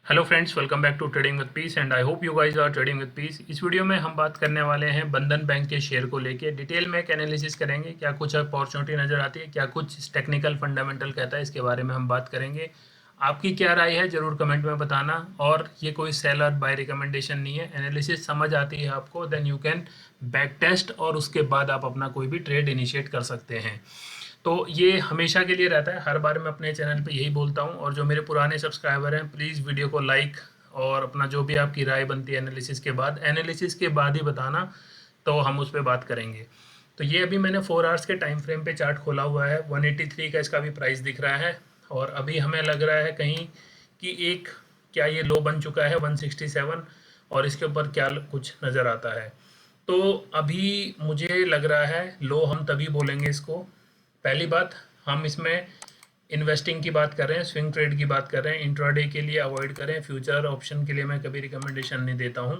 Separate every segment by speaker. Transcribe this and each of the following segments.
Speaker 1: Hello friends, welcome back to trading with peace and I hope you guys are trading with peace. इस video में हम बात करने वाले हैं बंधन बैंक के शेयर को लेके। डिटेल में एक एनालिसिस करेंगे, क्या कुछ अपॉर्चुनिटी नज़र आती है, क्या कुछ टेक्निकल फंडामेंटल कहता है, इसके बारे में हम बात करेंगे। आपकी क्या राय है ज़रूर कमेंट में बताना। और ये कोई सेल और बाय रिकमेंडेशन नहीं है, एनालिसिस समझ आती है आपको then you can back test और उसके बाद आप अपना कोई भी ट्रेड इनिशिएट कर सकते हैं। तो ये हमेशा के लिए रहता है, हर बार मैं अपने चैनल पे यही बोलता हूँ। और जो मेरे पुराने सब्सक्राइबर हैं प्लीज़ वीडियो को लाइक और अपना जो भी आपकी राय बनती है एनालिसिस के बाद ही बताना, तो हम उस पर बात करेंगे। तो ये अभी मैंने 4 आवर्स के टाइम फ्रेम पे चार्ट खोला हुआ है। 183 का इसका भी प्राइस दिख रहा है और अभी हमें लग रहा है कहीं कि एक क्या ये लो बन चुका है 167 और इसके ऊपर क्या कुछ नज़र आता है। तो अभी मुझे लग रहा है लो हम तभी बोलेंगे इसको। पहली बात, हम इसमें इन्वेस्टिंग की बात कर रहे हैं, स्विंग ट्रेड की बात कर रहे हैं। इंट्राडे के लिए अवॉइड करें, फ्यूचर ऑप्शन के लिए मैं कभी रिकमेंडेशन नहीं देता हूं।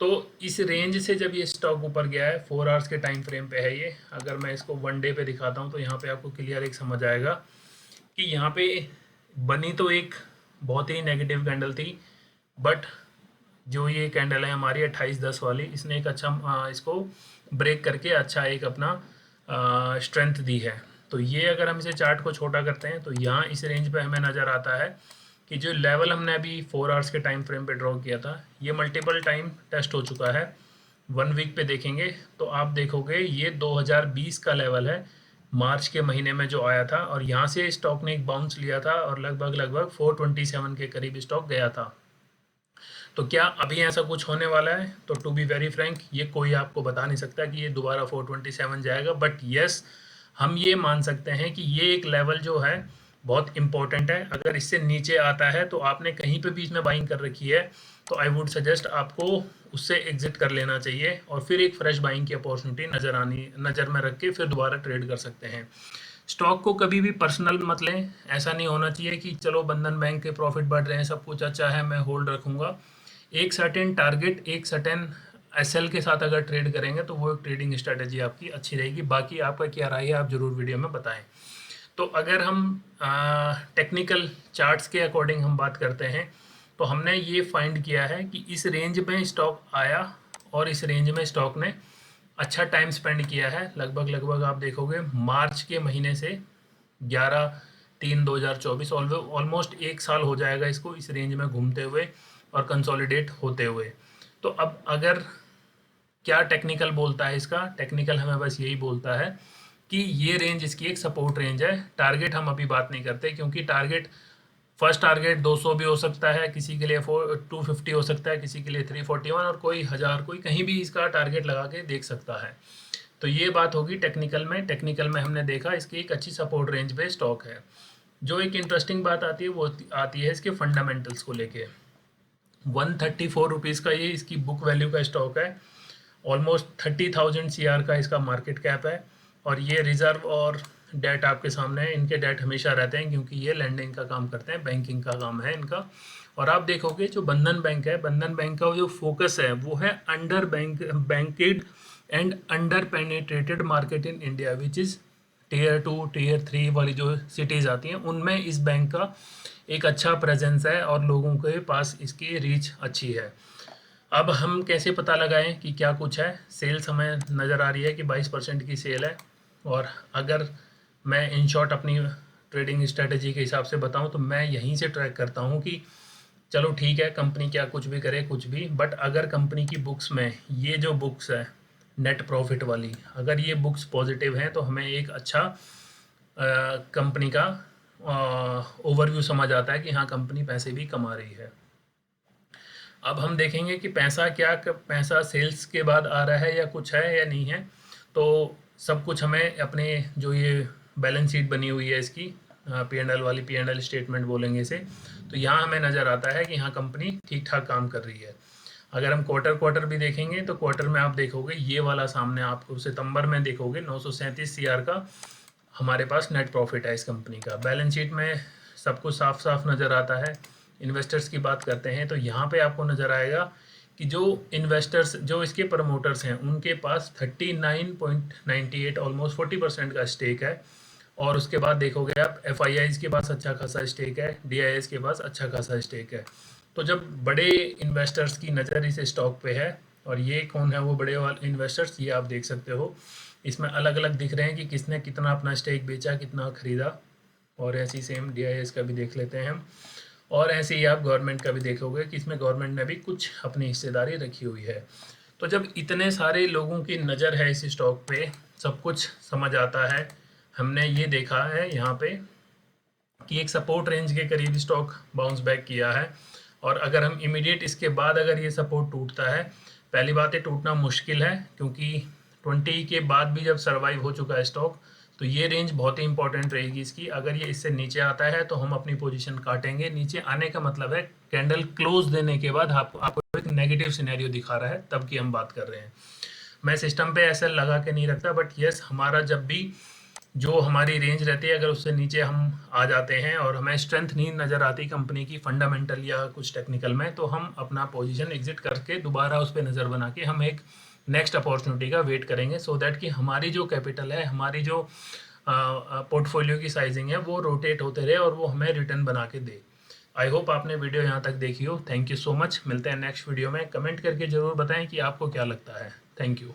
Speaker 1: तो इस रेंज से जब ये स्टॉक ऊपर गया है, 4 आवर्स के टाइम फ्रेम पे है ये। अगर मैं इसको 1 डे पे दिखाता हूं तो यहाँ पे आपको क्लियर एक समझ आएगा कि यहाँ पे बनी तो एक बहुत ही नेगेटिव कैंडल थी, बट जो ये कैंडल है हमारी 28-10 वाली, इसने एक अच्छा इसको ब्रेक करके अच्छा एक अपना स्ट्रेंथ दी है। तो ये अगर हम इसे चार्ट को छोटा करते हैं तो यहाँ इस रेंज पे हमें नज़र आता है कि जो लेवल हमने अभी 4 आवर्स के टाइम फ्रेम पे ड्रॉ किया था, ये मल्टीपल टाइम टेस्ट हो चुका है। 1 वीक पे देखेंगे तो आप देखोगे ये 2020 का लेवल है, मार्च के महीने में जो आया था। और यहाँ से स्टॉक ने एक बाउंस लिया था और लगभग 427 के करीब स्टॉक गया था। तो क्या अभी ऐसा कुछ होने वाला है? तो टू बी वेरी फ्रैंक, ये कोई आपको बता नहीं सकता कि ये दोबारा 427 जाएगा, बट यस हम ये मान सकते हैं कि ये एक लेवल जो है बहुत इंपॉर्टेंट है। अगर इससे नीचे आता है तो आपने कहीं पे भी इसमें बाइंग कर रखी है तो आई वुड सजेस्ट आपको उससे एग्जिट कर लेना चाहिए और फिर एक फ्रेश बाइंग की अपॉर्चुनिटी नज़र में रख के फिर दोबारा ट्रेड कर सकते हैं। स्टॉक को कभी भी पर्सनल मत लें। ऐसा नहीं होना चाहिए कि चलो बंधन बैंक के प्रॉफिट बढ़ रहे हैं, सब कुछ अच्छा है, मैं होल्ड रखूंगा। एक सर्टेन टारगेट, एक सर्टेन एसएल के साथ अगर ट्रेड करेंगे तो वो एक ट्रेडिंग स्ट्रेटेजी आपकी अच्छी रहेगी। बाकी आपका क्या राय है आप ज़रूर वीडियो में बताएं। तो अगर हम टेक्निकल चार्ट्स के अकॉर्डिंग हम बात करते हैं तो हमने ये फाइंड किया है कि इस रेंज में स्टॉक आया और इस रेंज में स्टॉक ने अच्छा टाइम स्पेंड किया है। लगभग आप देखोगे मार्च के महीने से 11/3/2024 ऑलमोस्ट 1 साल हो जाएगा इसको इस रेंज में घूमते हुए और कंसोलिडेट होते हुए। तो अब अगर क्या टेक्निकल बोलता है, इसका टेक्निकल हमें बस यही बोलता है कि ये रेंज इसकी एक सपोर्ट रेंज है। टारगेट हम अभी बात नहीं करते क्योंकि फर्स्ट टारगेट 200 भी हो सकता है, किसी के लिए 250 हो सकता है, किसी के लिए 341 और कोई 1000, कोई कहीं भी इसका टारगेट लगा के देख सकता है। तो ये बात होगी टेक्निकल में हमने देखा इसकी एक अच्छी सपोर्ट रेंज पे स्टॉक है। जो एक इंटरेस्टिंग बात आती है वो आती है इसके फंडामेंटल्स को लेके। 134 रुपीज़ का ये इसकी बुक वैल्यू का स्टॉक है, ऑलमोस्ट 30,000 CR का इसका मार्केट कैप है। और ये रिजर्व और डेट आपके सामने है, इनके डेट हमेशा रहते हैं क्योंकि ये लैंडिंग का काम करते हैं, बैंकिंग का काम है इनका। और आप देखोगे जो बंधन बैंक है, बंधन बैंक का जो फोकस है वो है under banked and under penetrated market in India, which is tier 2 tier 3 वाली जो सिटीज़ आती हैं उनमें इस बैंक का एक अच्छा प्रेजेंस है और लोगों के पास इसकी रीच अच्छी है। अब हम कैसे पता लगाएं कि क्या कुछ है? सेल्स हमें नज़र आ रही है कि 22% की सेल है। और अगर मैं इन शॉर्ट अपनी ट्रेडिंग स्ट्रेटेजी के हिसाब से बताऊं तो मैं यहीं से ट्रैक करता हूं कि चलो ठीक है कंपनी क्या कुछ भी करे कुछ भी, बट अगर कंपनी की बुक्स में ये जो बुक्स है नेट प्रॉफिट वाली, अगर ये बुक्स पॉजिटिव हैं तो हमें एक अच्छा कंपनी का ओवरव्यू समझ आता है कि हाँ कंपनी पैसे भी कमा रही है। अब हम देखेंगे कि पैसा सेल्स के बाद आ रहा है या कुछ है या नहीं है। तो सब कुछ हमें अपने जो ये बैलेंस शीट बनी हुई है इसकी P&L वाली, P&L स्टेटमेंट बोलेंगे इसे, तो यहाँ हमें नज़र आता है कि हाँ कंपनी ठीक ठाक काम कर रही है। अगर हम क्वार्टर भी देखेंगे तो क्वार्टर में आप देखोगे ये वाला सामने आपको सितंबर में देखोगे 937 CR का हमारे पास नेट प्रॉफिट है इस कंपनी का। बैलेंस शीट में सब कुछ साफ साफ नज़र आता है। इन्वेस्टर्स की बात करते हैं तो यहाँ पे आपको नज़र आएगा कि जो इन्वेस्टर्स, जो इसके प्रमोटर्स हैं, उनके पास 39.98 ऑलमोस्ट 40% का स्टेक है। और उसके बाद देखोगे आप FIIs के पास अच्छा खासा स्टेक है, DIS के पास अच्छा खासा स्टेक है। तो जब बड़े इन्वेस्टर्स की नज़र इस स्टॉक पे है, और ये कौन है वो बड़े वाले इन्वेस्टर्स, ये आप देख सकते हो, इसमें अलग अलग दिख रहे हैं कि किसने कितना अपना स्टेक बेचा, कितना खरीदा। और ऐसी सेम DIS का भी देख लेते हैं हम। और ऐसे ही आप गवर्नमेंट का भी देखोगे कि इसमें गवर्नमेंट ने भी कुछ अपनी हिस्सेदारी रखी हुई है। तो जब इतने सारे लोगों की नज़र है इस स्टॉक पे, सब कुछ समझ आता है। हमने ये देखा है यहाँ पे कि एक सपोर्ट रेंज के करीब स्टॉक बाउंस बैक किया है, और अगर हम इमीडिएट इसके बाद अगर ये सपोर्ट टूटता है, पहली बात है टूटना मुश्किल है, क्योंकि 20 के बाद भी जब सर्वाइव हो चुका है स्टॉक, तो ये रेंज बहुत ही इंपॉर्टेंट रहेगी इसकी। अगर ये इससे नीचे आता है तो हम अपनी पोजीशन काटेंगे। नीचे आने का मतलब है कैंडल क्लोज देने के बाद आपको एक नेगेटिव सिनेरियो दिखा रहा है, तब की हम बात कर रहे हैं। मैं सिस्टम पे ऐसा लगा के नहीं रखता, बट यस, हमारा जब भी जो हमारी रेंज रहती है, अगर उससे नीचे हम आ जाते हैं और हमें स्ट्रेंथ नहीं नज़र आती कंपनी की फंडामेंटल या कुछ टेक्निकल में, तो हम अपना पोजीशन एग्जिट करके दोबारा उस पर नज़र बना के हम एक नेक्स्ट अपॉर्चुनिटी का वेट करेंगे, सो दैट कि हमारी जो कैपिटल है, हमारी जो पोर्टफोलियो की साइजिंग है, वो रोटेट होते रहे और वो हमें रिटर्न बना के दे। आई होप आपने वीडियो यहाँ तक देखी हो। Thank you so much. मिलते हैं नेक्स्ट वीडियो में। कमेंट करके ज़रूर बताएं कि आपको क्या लगता है। Thank you.